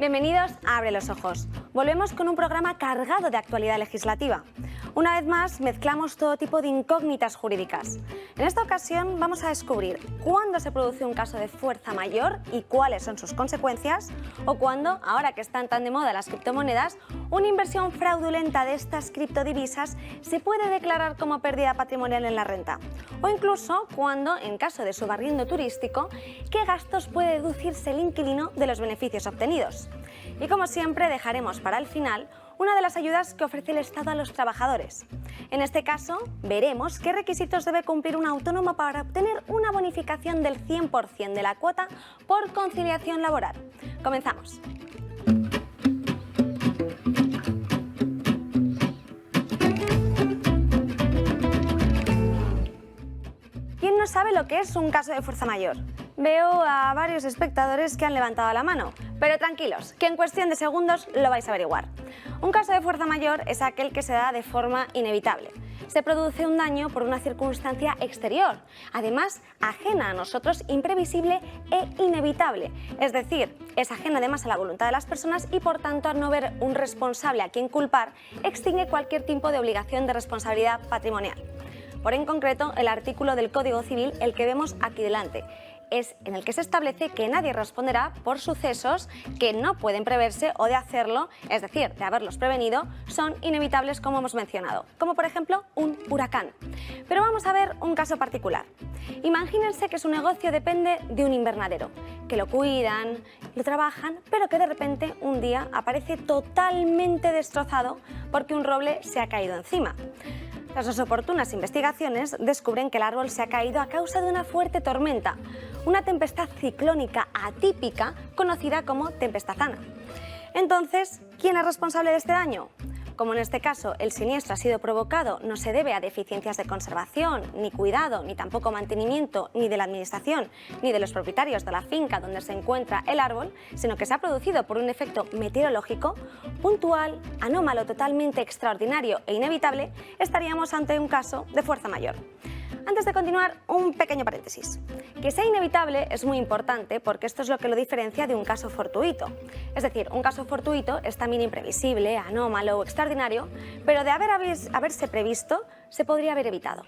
Bienvenidos a Abre los Ojos. Volvemos con un programa cargado de actualidad legislativa. Una vez más, mezclamos todo tipo de incógnitas jurídicas. En esta ocasión vamos a descubrir cuándo se produce un caso de fuerza mayor y cuáles son sus consecuencias, o cuándo, ahora que están tan de moda las criptomonedas, una inversión fraudulenta de estas criptodivisas se puede declarar como pérdida patrimonial en la renta. O incluso cuándo, en caso de subarriendo turístico, qué gastos puede deducirse el inquilino de los beneficios obtenidos. Y como siempre, dejaremos para el final una de las ayudas que ofrece el Estado a los trabajadores. En este caso, veremos qué requisitos debe cumplir un autónomo para obtener una bonificación del 100% de la cuota por conciliación laboral. Comenzamos. ¿Quién no sabe lo que es un caso de fuerza mayor? Veo a varios espectadores que han levantado la mano, pero tranquilos, que en cuestión de segundos lo vais a averiguar. Un caso de fuerza mayor es aquel que se da de forma inevitable. Se produce un daño por una circunstancia exterior, además ajena a nosotros, imprevisible e inevitable. Es decir, es ajena además a la voluntad de las personas y por tanto, al no ver un responsable a quien culpar, extingue cualquier tipo de obligación de responsabilidad patrimonial. Por en concreto, el artículo del Código Civil, el que vemos aquí delante, es en el que se establece que nadie responderá por sucesos que no pueden preverse o de hacerlo, es decir, de haberlos prevenido, son inevitables como hemos mencionado, como por ejemplo un huracán. Pero vamos a ver un caso particular. Imagínense que su negocio depende de un invernadero, que lo cuidan, lo trabajan, pero que de repente un día aparece totalmente destrozado porque un roble se ha caído encima. Tras las oportunas investigaciones, descubren que el árbol se ha caído a causa de una fuerte tormenta, una tempestad ciclónica atípica conocida como tempestad Ana. Entonces, ¿quién es responsable de este daño? Como en este caso el siniestro ha sido provocado, no se debe a deficiencias de conservación, ni cuidado, ni tampoco mantenimiento, ni de la administración, ni de los propietarios de la finca donde se encuentra el árbol, sino que se ha producido por un efecto meteorológico, puntual, anómalo, totalmente extraordinario e inevitable, estaríamos ante un caso de fuerza mayor. Antes de continuar, un pequeño paréntesis. Que sea inevitable es muy importante porque esto es lo que lo diferencia de un caso fortuito. Es decir, un caso fortuito es también imprevisible, anómalo o extraordinario, pero de haberse previsto, se podría haber evitado.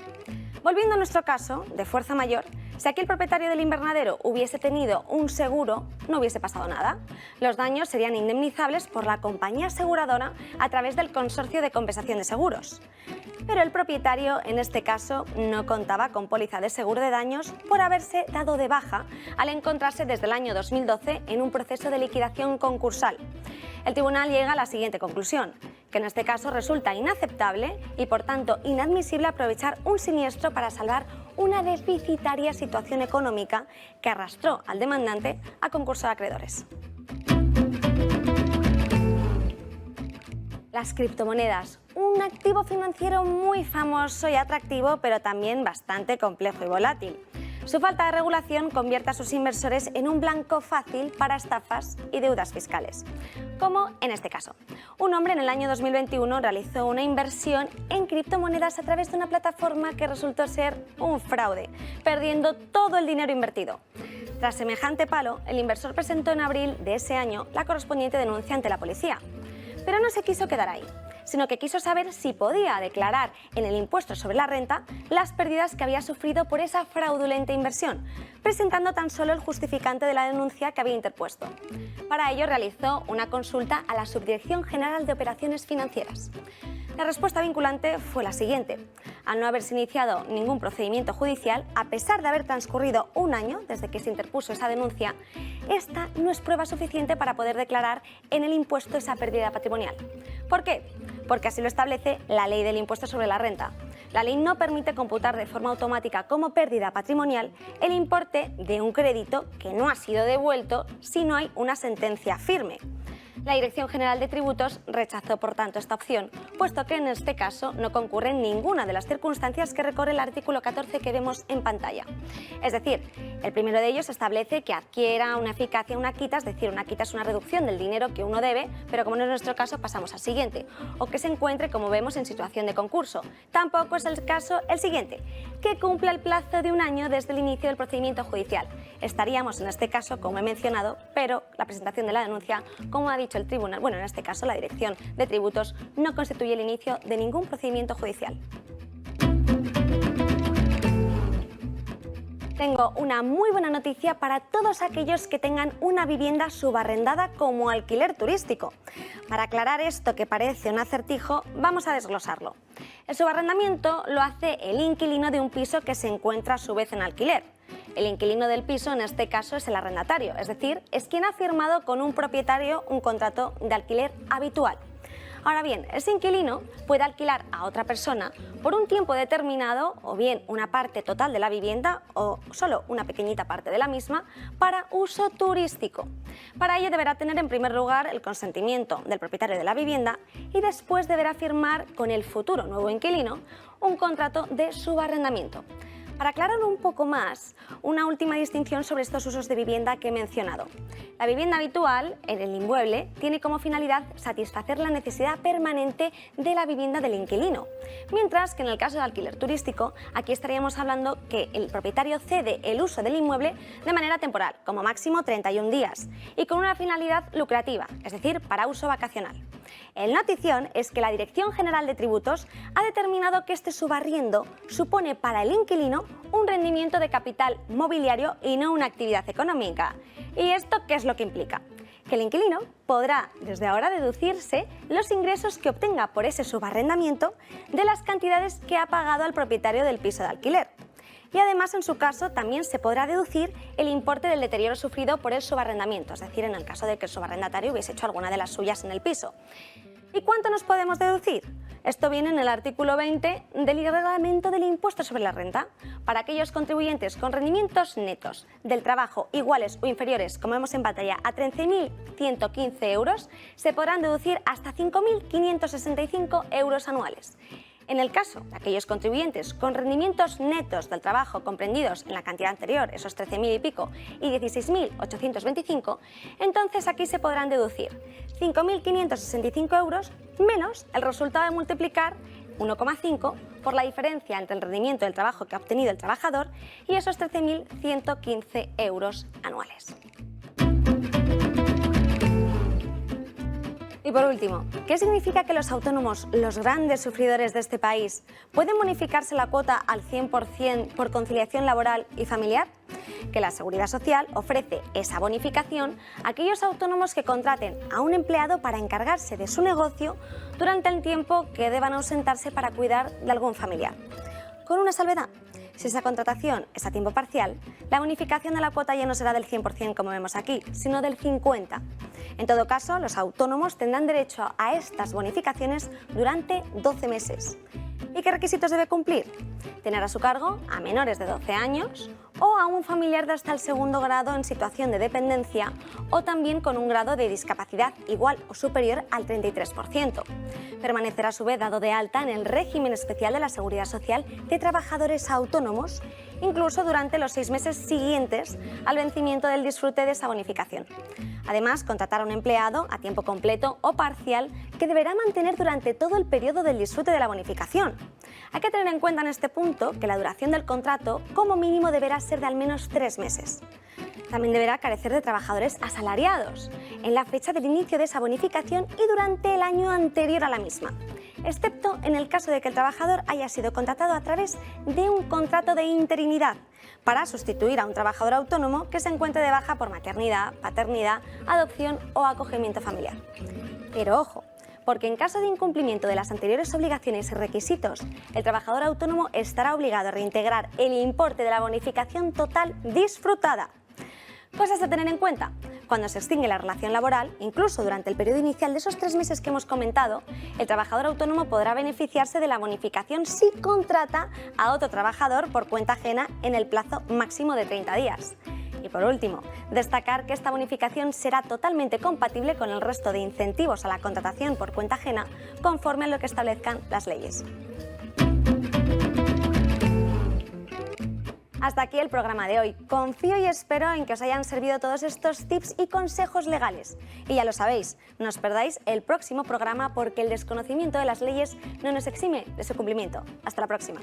Volviendo a nuestro caso de fuerza mayor, si aquí el propietario del invernadero hubiese tenido un seguro, no hubiese pasado nada. Los daños serían indemnizables por la compañía aseguradora a través del Consorcio de Compensación de Seguros. Pero el propietario, en este caso, no contaba con póliza de seguro de daños por haberse dado de baja al encontrarse desde el año 2012 en un proceso de liquidación concursal. El tribunal llega a la siguiente conclusión, que en este caso resulta inaceptable y por tanto inadmisible aprovechar un siniestro para salvar una deficitaria situación económica que arrastró al demandante a concurso de acreedores. Las criptomonedas, un activo financiero muy famoso y atractivo, pero también bastante complejo y volátil. Su falta de regulación convierte a sus inversores en un blanco fácil para estafas y deudas fiscales, como en este caso. Un hombre en el año 2021 realizó una inversión en criptomonedas a través de una plataforma que resultó ser un fraude, perdiendo todo el dinero invertido. Tras semejante palo, el inversor presentó en abril de ese año la correspondiente denuncia ante la policía. Pero no se quiso quedar ahí, sino que quiso saber si podía declarar en el impuesto sobre la renta las pérdidas que había sufrido por esa fraudulenta inversión, presentando tan solo el justificante de la denuncia que había interpuesto. Para ello realizó una consulta a la Subdirección General de Operaciones Financieras. La respuesta vinculante fue la siguiente. Al no haberse iniciado ningún procedimiento judicial, a pesar de haber transcurrido un año desde que se interpuso esa denuncia, esta no es prueba suficiente para poder declarar en el impuesto esa pérdida patrimonial. ¿Por qué? Porque así lo establece la Ley del Impuesto sobre la Renta. La ley no permite computar de forma automática como pérdida patrimonial el importe de un crédito que no ha sido devuelto si no hay una sentencia firme. La Dirección General de Tributos rechazó, por tanto, esta opción, puesto que en este caso no concurre ninguna de las circunstancias que recorre el artículo 14 que vemos en pantalla. Es decir, el primero de ellos establece que adquiera una eficacia una quita, es decir, una quita es una reducción del dinero que uno debe, pero como no es nuestro caso, pasamos al siguiente, o que se encuentre, como vemos, en situación de concurso. Tampoco es el caso el siguiente, que cumpla el plazo de un año desde el inicio del procedimiento judicial. Estaríamos en este caso, como he mencionado, pero la presentación de la denuncia, como ha dicho el tribunal, bueno, en este caso la Dirección de Tributos, no constituye el inicio de ningún procedimiento judicial. Tengo una muy buena noticia para todos aquellos que tengan una vivienda subarrendada como alquiler turístico. Para aclarar esto que parece un acertijo, vamos a desglosarlo. El subarrendamiento lo hace el inquilino de un piso que se encuentra a su vez en alquiler. El inquilino del piso en este caso es el arrendatario, es decir, es quien ha firmado con un propietario un contrato de alquiler habitual. Ahora bien, ese inquilino puede alquilar a otra persona por un tiempo determinado o bien una parte total de la vivienda o solo una pequeñita parte de la misma para uso turístico. Para ello deberá tener en primer lugar el consentimiento del propietario de la vivienda y después deberá firmar con el futuro nuevo inquilino un contrato de subarrendamiento. Para aclarar un poco más, una última distinción sobre estos usos de vivienda que he mencionado. La vivienda habitual en el inmueble tiene como finalidad satisfacer la necesidad permanente de la vivienda del inquilino, mientras que en el caso de alquiler turístico, aquí estaríamos hablando que el propietario cede el uso del inmueble de manera temporal, como máximo 31 días, y con una finalidad lucrativa, es decir, para uso vacacional. El notición es que la Dirección General de Tributos ha determinado que este subarriendo supone para el inquilino un rendimiento de capital mobiliario y no una actividad económica. ¿Y esto qué es lo que implica? Que el inquilino podrá desde ahora deducirse los ingresos que obtenga por ese subarrendamiento de las cantidades que ha pagado al propietario del piso de alquiler. Y además, en su caso, también se podrá deducir el importe del deterioro sufrido por el subarrendamiento, es decir, en el caso de que el subarrendatario hubiese hecho alguna de las suyas en el piso. ¿Y cuánto nos podemos deducir? Esto viene en el artículo 20 del Reglamento del Impuesto sobre la Renta. Para aquellos contribuyentes con rendimientos netos del trabajo iguales o inferiores, como vemos en pantalla, a 13.115 euros, se podrán deducir hasta 5.565 euros anuales. En el caso de aquellos contribuyentes con rendimientos netos del trabajo comprendidos en la cantidad anterior, esos 13.000 y pico, y 16.825, entonces aquí se podrán deducir 5.565 euros menos el resultado de multiplicar 1,5 por la diferencia entre el rendimiento del trabajo que ha obtenido el trabajador y esos 13.115 euros anuales. Y por último, ¿qué significa que los autónomos, los grandes sufridores de este país, pueden bonificarse la cuota al 100% por conciliación laboral y familiar? Que la Seguridad Social ofrece esa bonificación a aquellos autónomos que contraten a un empleado para encargarse de su negocio durante el tiempo que deban ausentarse para cuidar de algún familiar. Con una salvedad. Si esa contratación es a tiempo parcial, la bonificación de la cuota ya no será del 100% como vemos aquí, sino del 50%. En todo caso, los autónomos tendrán derecho a estas bonificaciones durante 12 meses. ¿Y qué requisitos debe cumplir? Tener a su cargo a menores de 12 años o a un familiar de hasta el segundo grado en situación de dependencia o también con un grado de discapacidad igual o superior al 33%. Permanecer a su vez dado de alta en el régimen especial de la Seguridad Social de trabajadores autónomos, incluso durante los 6 meses siguientes al vencimiento del disfrute de esa bonificación. Además, contratar a un empleado a tiempo completo o parcial que deberá mantener durante todo el periodo del disfrute de la bonificación. Hay que tener en cuenta en este punto que la duración del contrato como mínimo deberá ser de al menos 3 meses. También deberá carecer de trabajadores asalariados en la fecha del inicio de esa bonificación y durante el año anterior a la misma, excepto en el caso de que el trabajador haya sido contratado a través de un contrato de interinidad para sustituir a un trabajador autónomo que se encuentre de baja por maternidad, paternidad, adopción o acogimiento familiar. Pero ojo, porque en caso de incumplimiento de las anteriores obligaciones y requisitos, el trabajador autónomo estará obligado a reintegrar el importe de la bonificación total disfrutada. Cosas a tener en cuenta. Cuando se extingue la relación laboral, incluso durante el periodo inicial de esos 3 meses que hemos comentado, el trabajador autónomo podrá beneficiarse de la bonificación si contrata a otro trabajador por cuenta ajena en el plazo máximo de 30 días. Y por último, destacar que esta bonificación será totalmente compatible con el resto de incentivos a la contratación por cuenta ajena conforme a lo que establezcan las leyes. Hasta aquí el programa de hoy. Confío y espero en que os hayan servido todos estos tips y consejos legales. Y ya lo sabéis, no os perdáis el próximo programa porque el desconocimiento de las leyes no nos exime de su cumplimiento. Hasta la próxima.